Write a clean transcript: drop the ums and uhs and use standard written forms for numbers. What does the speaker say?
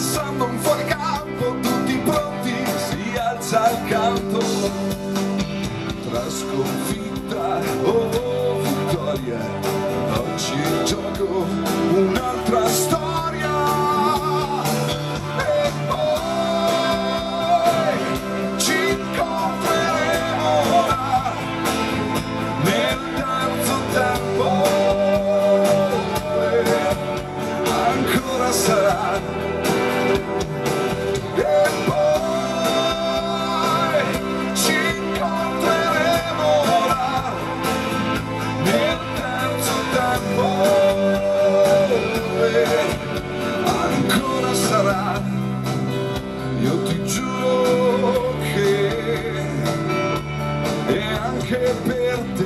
passando un fuoricampo, tutti pronti, si alza il canto, tra sconfitta o vittoria, oggi in gioco un'altra storia. E poi ci incontreremo là, nel terzo tempo, ancora sarà. E poi ci incontreremo là, nel terzo tempo, ancora sarà. Io ti giuro che è anche per te